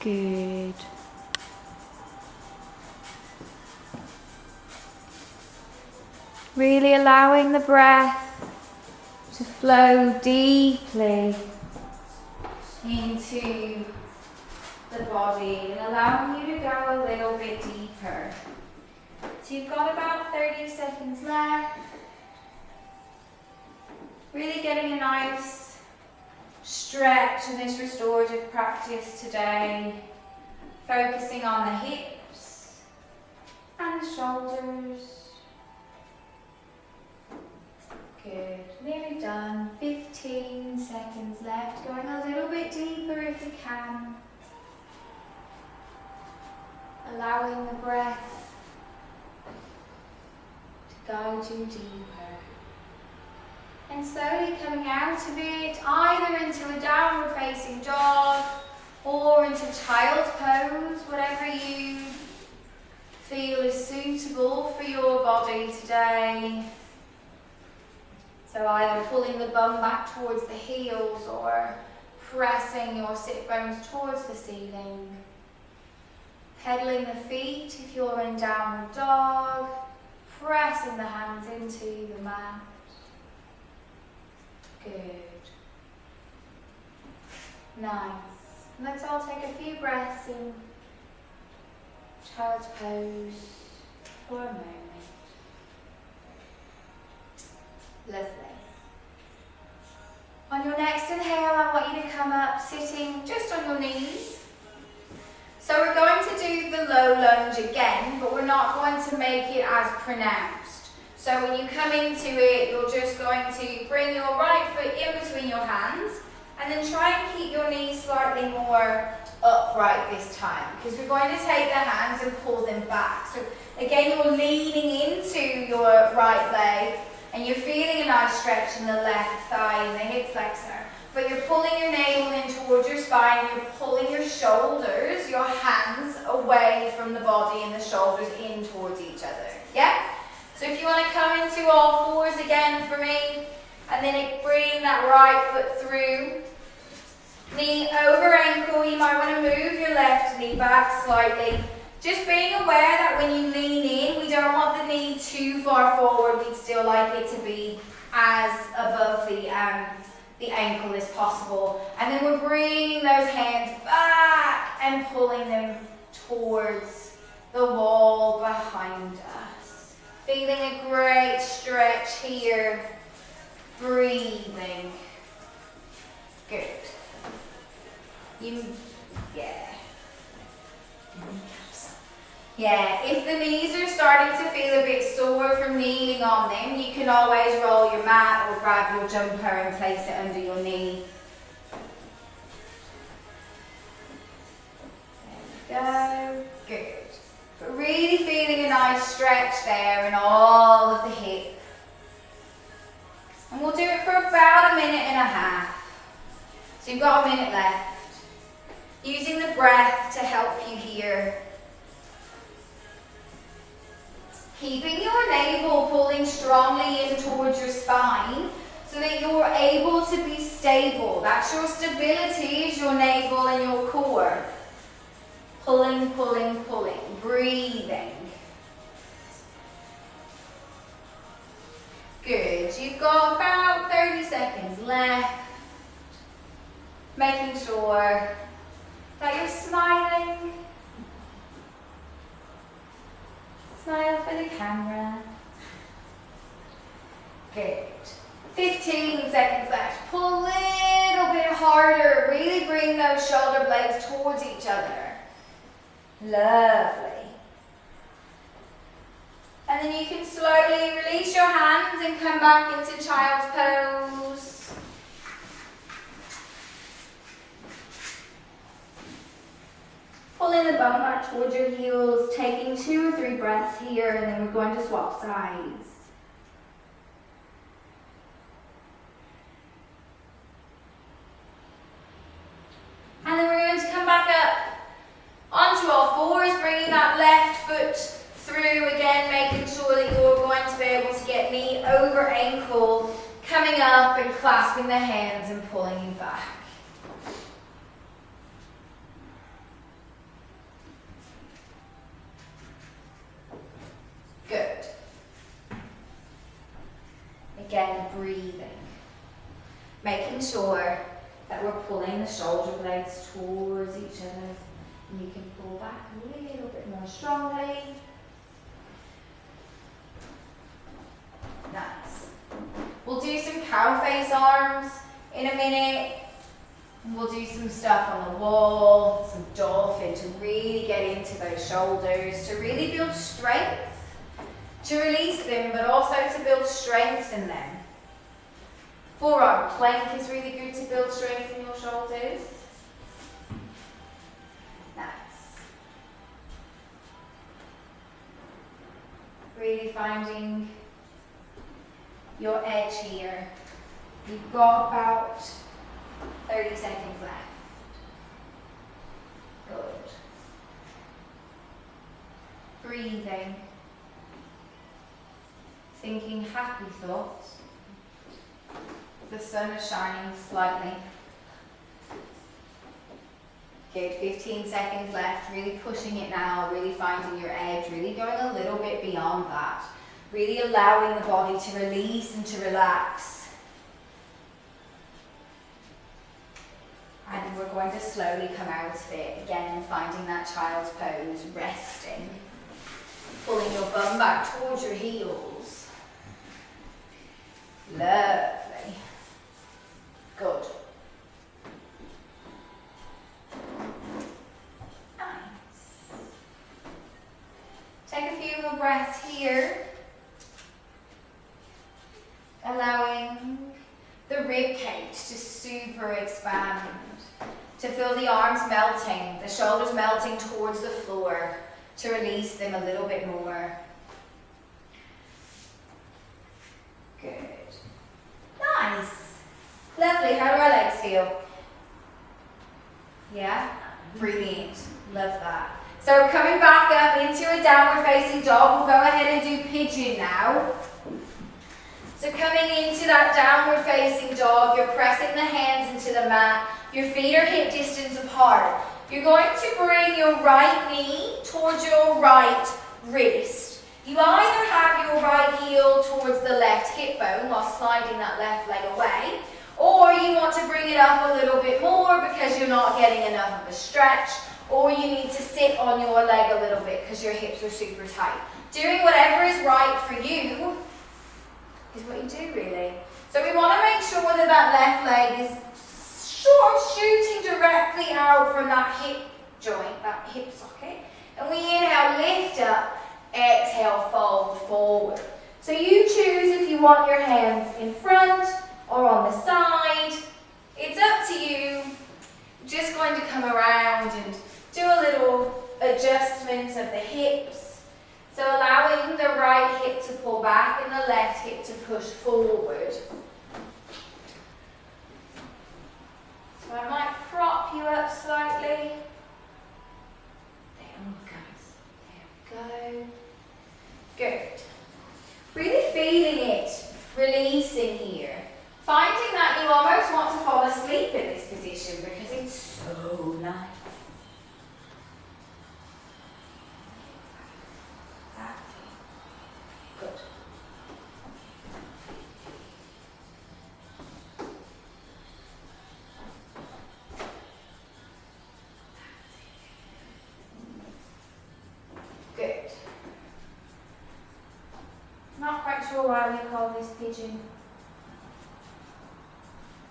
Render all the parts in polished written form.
Good. Really allowing the breath to flow deeply into the body and allowing you to go a little bit deeper. So you've got about 30 seconds left. Really getting a nice stretch in this restorative practice today. Focusing on the hips and the shoulders. Good. Nearly done. 15 seconds left. Going a little bit deeper if you can. Allowing the breath to guide you deeper. And slowly coming out of it, either into a downward facing dog or into child's pose, whatever you feel is suitable for your body today. So either pulling the bum back towards the heels or pressing your sit bones towards the ceiling. Pedaling the feet if you're in downward dog, pressing the hands into the mat. Good. Nice. Let's all take a few breaths in child's pose for a moment. Lovely. On your next inhale, I want you to come up sitting just on your knees. So we're going to do the low lunge again, but we're not going to make it as pronounced. So when you come into it, you're just going to bring your right foot in between your hands and then try and keep your knees slightly more upright this time, because we're going to take the hands and pull them back. So again, you're leaning into your right leg and you're feeling a nice stretch in the left thigh and the hip flexor. But you're pulling your navel in towards your spine, you're pulling your shoulders, your hands away from the body and the shoulders in towards each other. Yeah? So if you want to come into all fours again for me, and then bring that right foot through. Knee over ankle, you might want to move your left knee back slightly. Just being aware that when you lean in, we don't want the knee too far forward. We'd still like it to be as above the ankle as possible. And then we're bringing those hands back and pulling them towards the wall behind us. Feeling a great stretch here. Breathing. Good. Yeah, if the knees are starting to feel a bit sore from kneeling on them, you can always roll your mat or grab your jumper and place it under your knee. There we go. Good. But really feeling a nice stretch there in all of the hip. And we'll do it for about a minute and a half. So you've got a minute left. Using the breath to help you here. Keeping your navel pulling strongly in towards your spine so that you're able to be stable. That's your stability, is your navel and your core. Pulling, pulling, pulling. Breathing. Good. You've got about 30 seconds left. Making sure that you're smiling. Smile for the camera. Good. 15 seconds left. Pull a little bit harder. Really bring those shoulder blades towards each other. Lovely. And then you can slowly release your hands and come back into child's pose. Pulling the bum back towards your heels, taking 2 or 3 breaths here, and then we're going to swap sides. And then we're going to come back up onto all fours, bringing that left foot through again, making sure that you're going to be able to get knee over ankle, coming up and clasping the hands and pulling you back. Again, breathing. Making sure that we're pulling the shoulder blades towards each other. And you can pull back a little bit more strongly. Nice. We'll do some cow face arms in a minute. And we'll do some stuff on the wall, some dolphin to really get into those shoulders, to really build strength, to release them, but also to build strength in them. Forearm plank is really good to build strength in your shoulders. Nice. Really finding your edge here. You've got about 30 seconds left. Good. Breathing. Thinking happy thoughts. The sun is shining slightly. Good, 15 seconds left. Really pushing it now, really finding your edge, really going a little bit beyond that. Really allowing the body to release and to relax. And we're going to slowly come out of it. Again, finding that child's pose, resting. Pulling your bum back towards your heels. Lovely. Good. Nice. Take a few more breaths here. Allowing the rib cage to super expand. To feel the arms melting, the shoulders melting towards the floor. To release them a little bit more. Good. Nice. Lovely. How do our legs feel? Yeah? Brilliant. Love that. So coming back up into a downward facing dog, we'll go ahead and do pigeon now. So coming into that downward facing dog, you're pressing the hands into the mat. Your feet are hip distance apart. You're going to bring your right knee towards your right wrist. You either have your right heel towards the left hip bone while sliding that left leg away, or you want to bring it up a little bit more because you're not getting enough of a stretch, or you need to sit on your leg a little bit because your hips are super tight. Doing whatever is right for you is what you do, really. So we want to make sure that that left leg is sort of shooting directly out from that hip joint, that hip socket. And we inhale, lift up, exhale, fold forward. So you choose if you want your hands in front or on the side. It's up to you. Just going to come around and do a little adjustment of the hips. So allowing the right hip to pull back and the left hip to push forward. So I might prop you up slightly. There we go. Good. Really feeling it, releasing here. Finding that you almost want to fall asleep in this position because it's so nice. That's it. Good. Good. Not quite sure why we call this pigeon.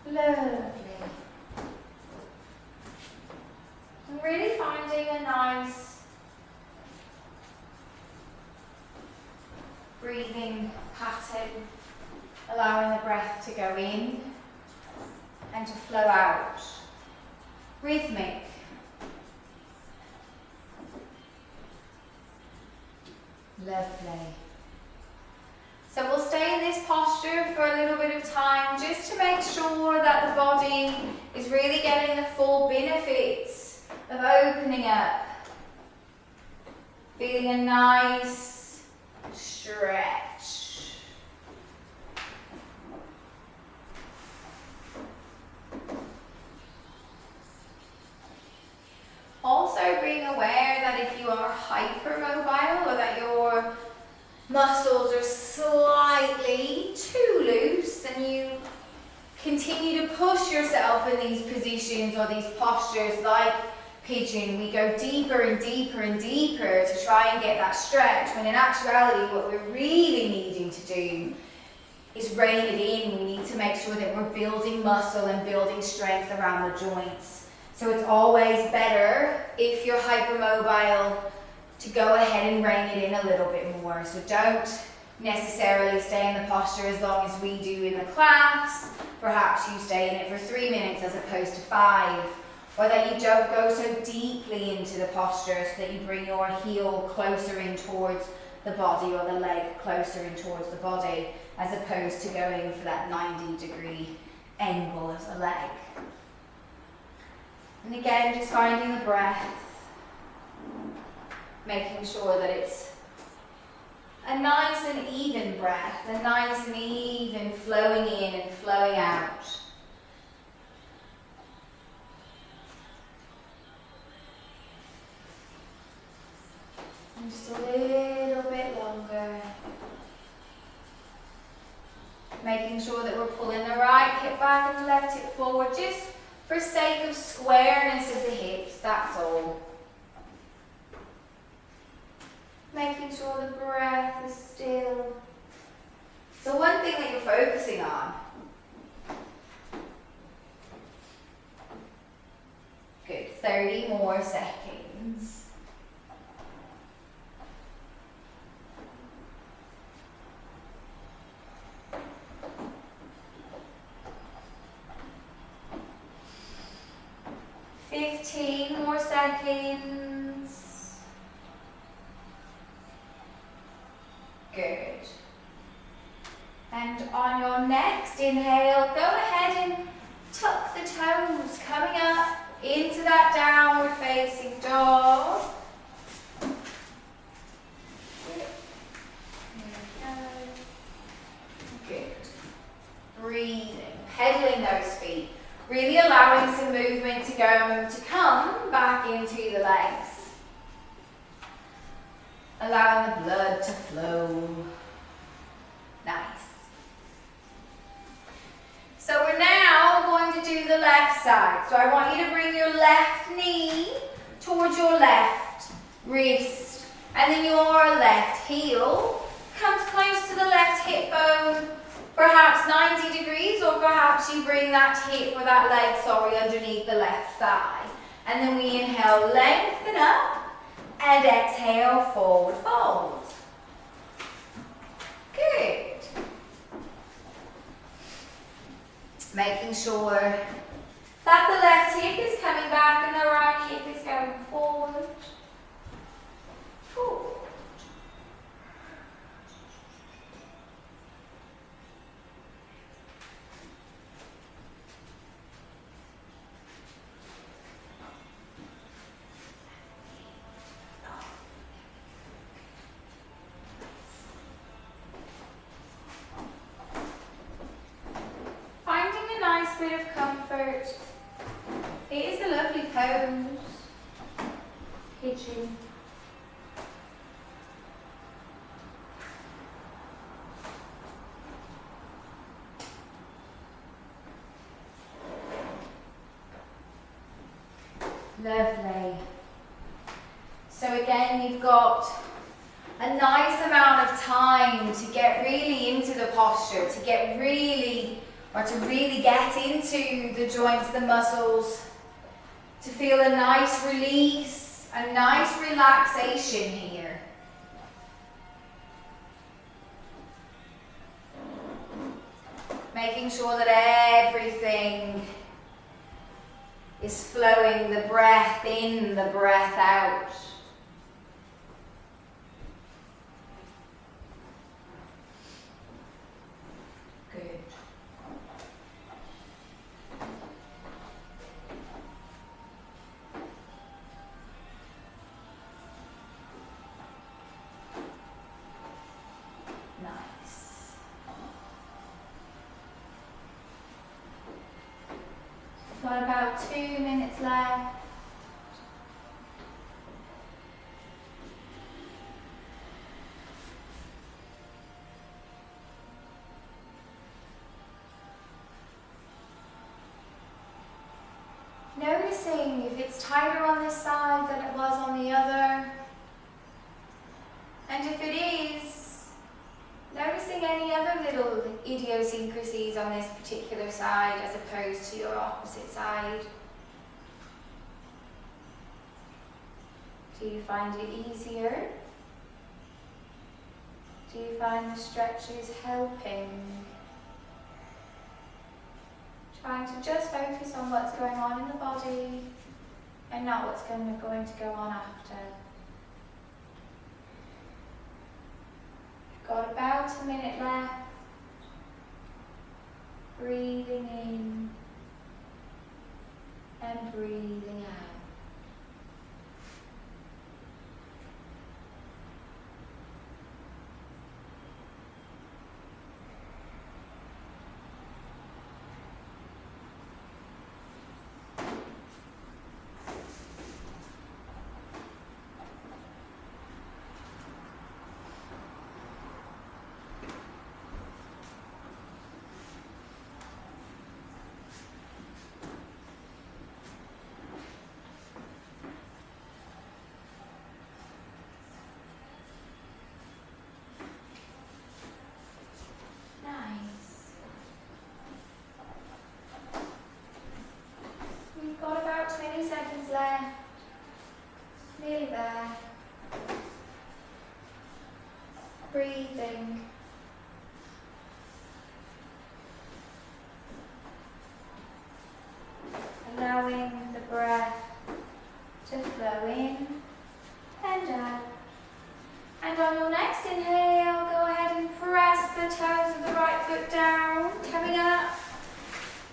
Lovely. I'm really finding a nice breathing pattern, allowing the breath to go in and to flow out. Rhythmic. Lovely. So we'll stay in this posture for a little bit of time just to make sure that the body is really getting the full benefits of opening up. Feeling a nice stretch. Also being aware that if you are hypermobile or that your muscles are slightly too loose, continue to push yourself in these positions or these postures like pigeon. We go deeper and deeper and deeper to try and get that stretch, when in actuality what we're really needing to do is rein it in. We need to make sure that we're building muscle and building strength around the joints. So it's always better, if you're hypermobile, to go ahead and rein it in a little bit more. So don't necessarily stay in the posture as long as we do in the class. Perhaps you stay in it for 3 minutes as opposed to 5. Or that you don't go so deeply into the posture so that you bring your heel closer in towards the body or the leg closer in towards the body, as opposed to going for that 90-degree angle of the leg. And again, just finding the breath, making sure that it's a nice and even breath, a nice and even flowing in and flowing out. And just a little bit longer. Making sure that we're pulling the right hip back and the left hip forward, just for sake of squareness of the hips, that's all. Making sure the breath is still. The one thing that you're focusing on. Good, 30 more seconds. More seconds. Good. And on your next inhale, go ahead and tuck the toes, coming up into that downward facing dog. Good. Breathing, pedaling those feet. Really allowing some movement to come back into the legs. Allowing the blood to flow. Nice. So we're now going to do the left side. So I want you to bring your left knee towards your left wrist. And then your left heel comes close to the left hip bone. Perhaps 90 degrees, or perhaps you bring that hip or that leg, underneath the left thigh. And then we inhale, lengthen up, and exhale, forward fold. Good. Making sure that the left hip is coming back and the right hip is going forward. Forward. Bit of comfort. It is a lovely pose. Pigeon. Lovely. So again, you've got a nice amount of time to get really into the posture, to get really get into the joints, the muscles, to feel a nice release, a nice relaxation here. Making sure that everything is flowing, the breath in, the breath out. Got about 2 minutes left. Noticing if it's tighter on this side than it was on the other. And if it is, noticing any other little idiosyncrasies on this particular side as opposed to your opposite side. Do you find it easier? Do you find the stretches helping? Trying to just focus on what's going on in the body and not what's going to go on after. We've got about a minute left. Breathing in and breathing out. Got about 20 seconds left. Nearly there. Breathing. Allowing the breath to flow in and out. And on your next inhale, go ahead and press the toes of the right foot down, coming up.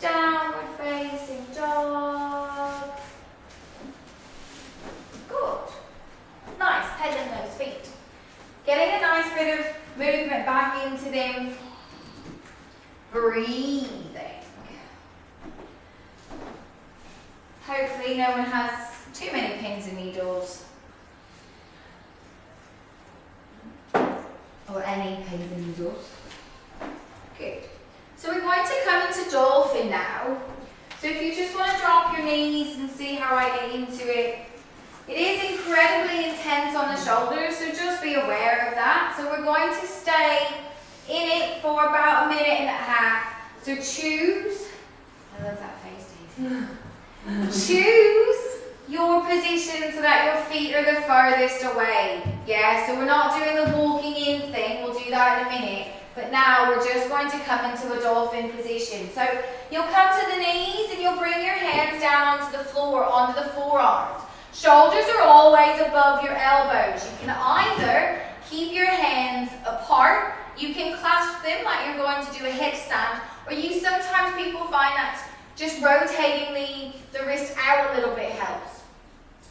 Downward facing dog. Good. Nice, pedaling those feet. Getting a nice bit of movement back into them. Breathing. Hopefully no one has too many pins and needles. Or any pins and needles. Good. So we're going to come into dolphin now. So if you just want to drop your knees and see how I get into it. It is incredibly intense on the shoulders, so just be aware of that. So we're going to stay in it for about a minute and a half. So choose, I love that face, Daisy. Choose your position so that your feet are the furthest away. Yeah, so we're not doing the walking in thing, we'll do that in a minute. But now we're just going to come into a dolphin position. So you'll come to the knees and you'll bring your hands down onto the floor, onto the forearms. Shoulders are always above your elbows. You can either keep your hands apart, you can clasp them like you're going to do a headstand, or sometimes people find that just rotating the wrist out a little bit helps.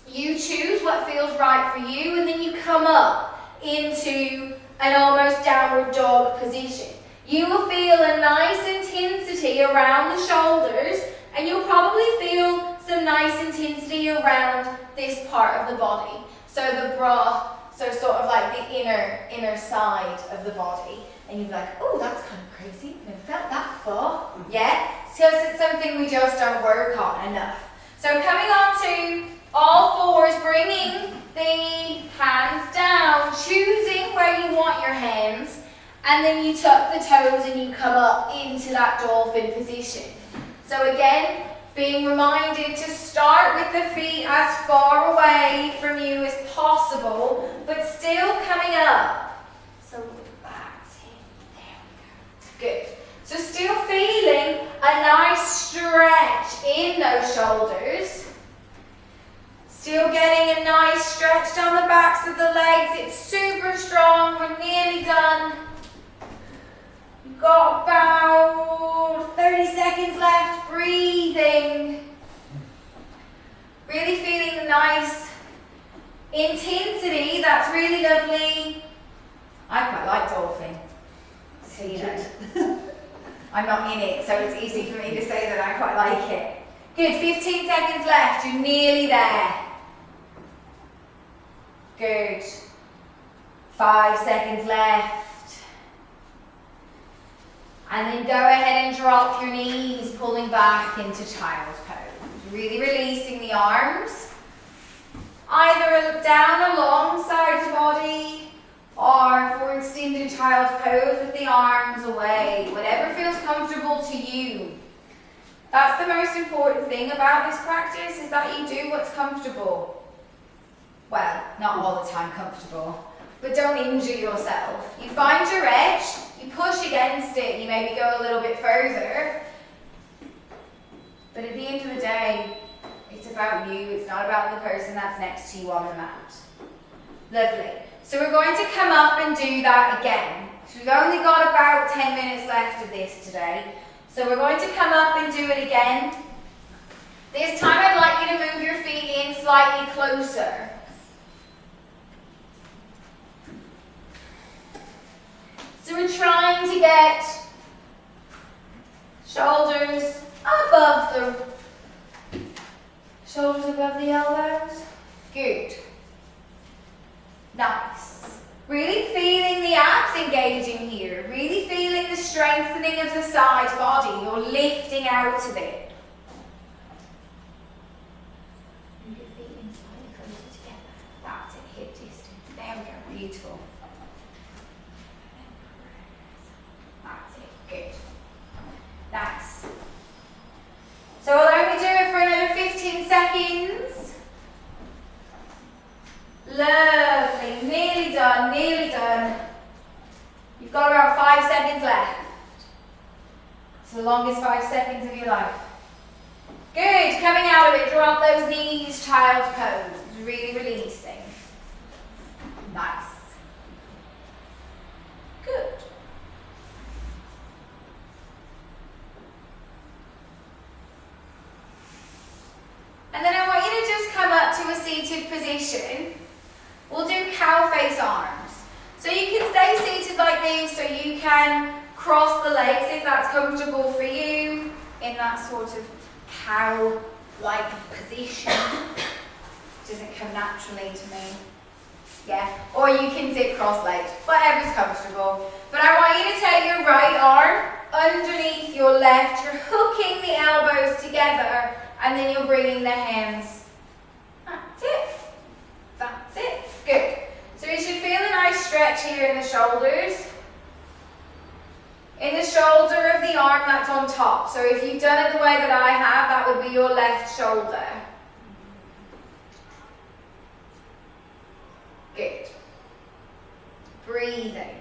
You choose what feels right for you, and then you come up into an almost downward dog position. You will feel a nice intensity around the shoulders, and you'll probably feel some nice intensity around this part of the body. So the bra, so sort of like the inner side of the body. And you'll be like, oh, that's kind of crazy. I've never felt that before. Yeah, because it's something we just don't work on enough. So coming on to all fours, bringing the hands down, choosing where you want your hands, and then you tuck the toes and you come up into that dolphin position. So again, being reminded to start with the feet as far away from you as possible, but still coming up. So that's it. There we go. Good. So still feeling a nice stretch in those shoulders. Still getting a nice stretch down the backs of the legs. It's super strong. We're nearly done. You've got about 30 seconds left. Breathing. Really feeling the nice intensity. That's really lovely. I quite like dolphin. So you know. I'm not in it, so it's easy for me to say that I quite like it. Good, 15 seconds left. You're nearly there. Good. 5 seconds left. And then go ahead and drop your knees, pulling back into child's pose. Really releasing the arms, either down alongside the body or for extended child's pose with the arms away, whatever feels comfortable to you. That's the most important thing about this practice, is that you do what's comfortable. Well, not all the time comfortable, but don't injure yourself. You find your edge, you push against it, you maybe go a little bit further. But at the end of the day, it's about you, it's not about the person that's next to you on the mat. Lovely. So we're going to come up and do that again. So we've only got about 10 minutes left of this today. So we're going to come up and do it again. This time I'd like you to move your feet in slightly closer. So we're trying to get shoulders above the elbows. Good. Nice. Really feeling the abs engaging here. Really feeling the strengthening of the side body. You're lifting out of it. Move your feet in slightly closer together. That's it, hip distance. There we go, beautiful. That's it, good. Nice. So we'll only do it for another 15 seconds. Lovely, nearly done, nearly done. You've got about 5 seconds left. It's the longest 5 seconds of your life. Good, coming out of it, drop those knees, child's pose. Really releasing. Nice. Good. And then I want you to just come up to a seated position. We'll do cow face arms. So you can stay seated like this, so you can cross the legs if that's comfortable for you, in that sort of cow-like position. Doesn't come naturally to me. Yeah, or you can sit cross-legged, whatever's comfortable. But I want you to take your right arm underneath your left. You're hooking the elbows together, and then you're bringing the hands. That's it. That's it. Good. So you should feel a nice stretch here in the shoulders. In the shoulder of the arm that's on top. So if you've done it the way that I have, that would be your left shoulder. Good. Breathing.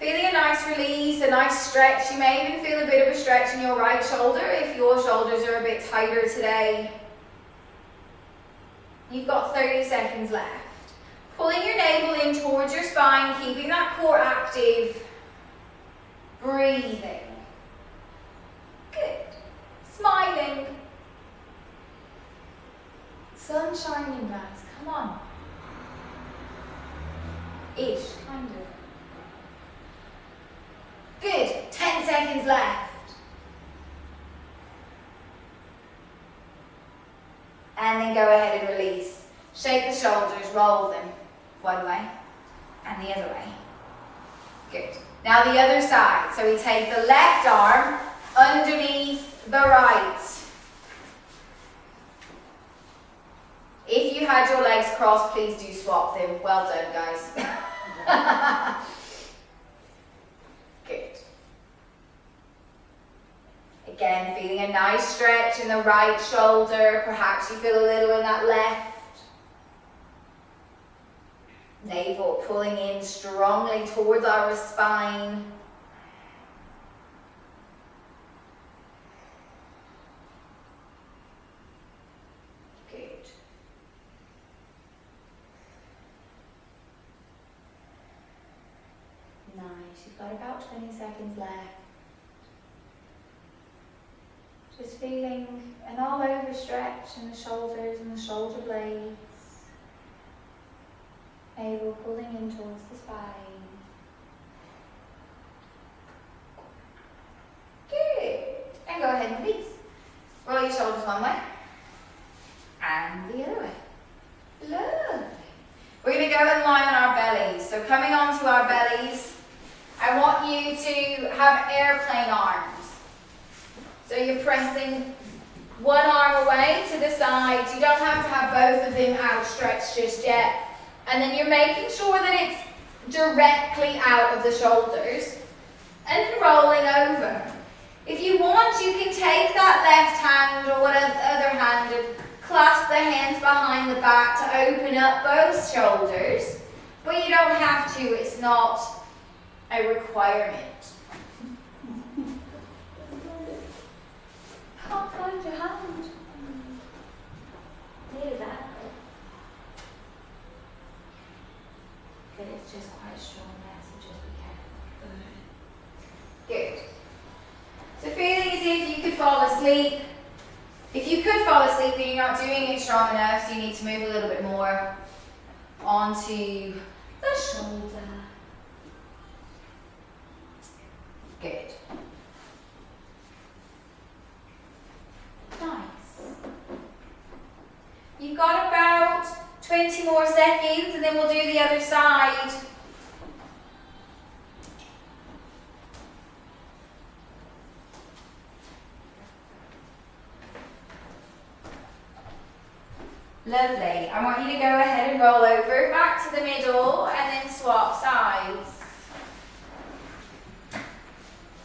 Feeling a nice release, a nice stretch. You may even feel a bit of a stretch in your right shoulder if your shoulders are a bit tighter today. You've got 30 seconds left. Pulling your navel in towards your spine, keeping that core active. Breathing. Good. Smiling. Sun shining, guys. Come on. Ish, kind of. Good. 10 seconds left. And then go ahead and release. Shake the shoulders, roll them one way and the other way. Good. Now the other side. So we take the left arm underneath the right. If you had your legs crossed, please do swap them. Well done, guys. Good. Again, feeling a nice stretch in the right shoulder. Perhaps you feel a little in that left. Navel pulling in strongly towards our spine. Good. Nice. You've got about 20 seconds left. Just feeling an all over stretch in the shoulders and the shoulder blades. Navel pulling in towards the spine. Good. And go ahead and release. Roll your shoulders one way and the other way. Lovely. We're going to go and lie on our bellies. So coming onto our bellies, I want you to have airplane arms. So you're pressing one arm away to the side. You don't have to have both of them outstretched just yet. And then you're making sure that it's directly out of the shoulders. And then rolling over. If you want, you can take that left hand or whatever other hand and clasp the hands behind the back to open up both shoulders. But you don't have to, it's not a requirement. Can't find your hand. Near that. But it's just quite strong there, so just be careful. Good. So feeling as if you could fall asleep. If you could fall asleep and you're not doing it strong enough, so you need to move a little bit more onto the shoulder. Good. Nice. You've got about 20 more seconds and then we'll do the other side. Lovely. I want you to go ahead and roll over back to the middle and then swap sides.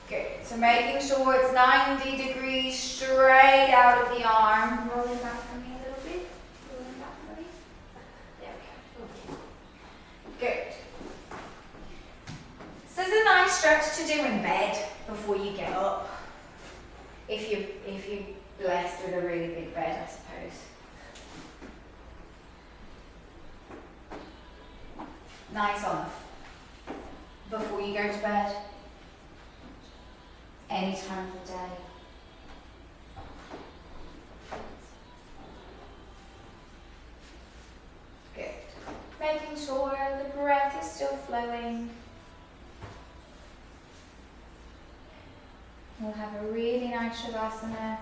Good. So making sure it's 90 degrees straight out of the arm. Rolling back for me a little bit. Rolling back for me. There we go. Good. So this is a nice stretch to do in bed before you get up. If you're blessed with a really big bed, I suppose. Nice off before you go to bed, any time of the day. Good. Making sure the breath is still flowing. We'll have a really nice shavasana.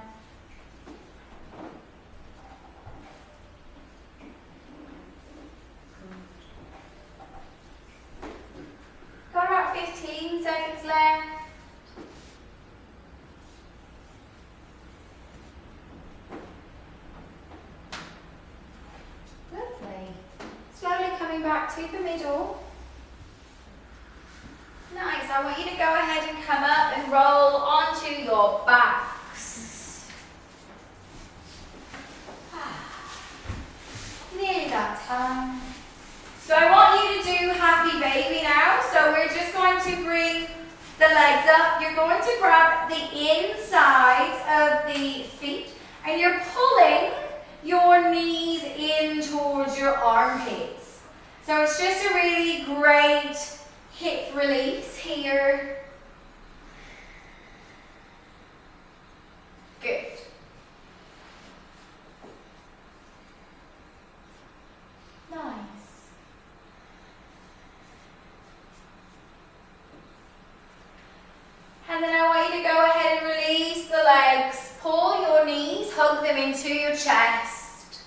Got about 15 seconds left. Lovely. Slowly coming back to the middle. Nice. I want you to go ahead and come up and roll onto your backs. Nearly that time. So I want you to do happy baby now. So we're just going to bring the legs up. You're going to grab the inside of the feet and you're pulling your knees in towards your armpits. So it's just a really great hip release here. Good. Nice. And then I want you to go ahead and release the legs. Pull your knees, hug them into your chest.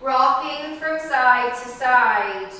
Rocking from side to side.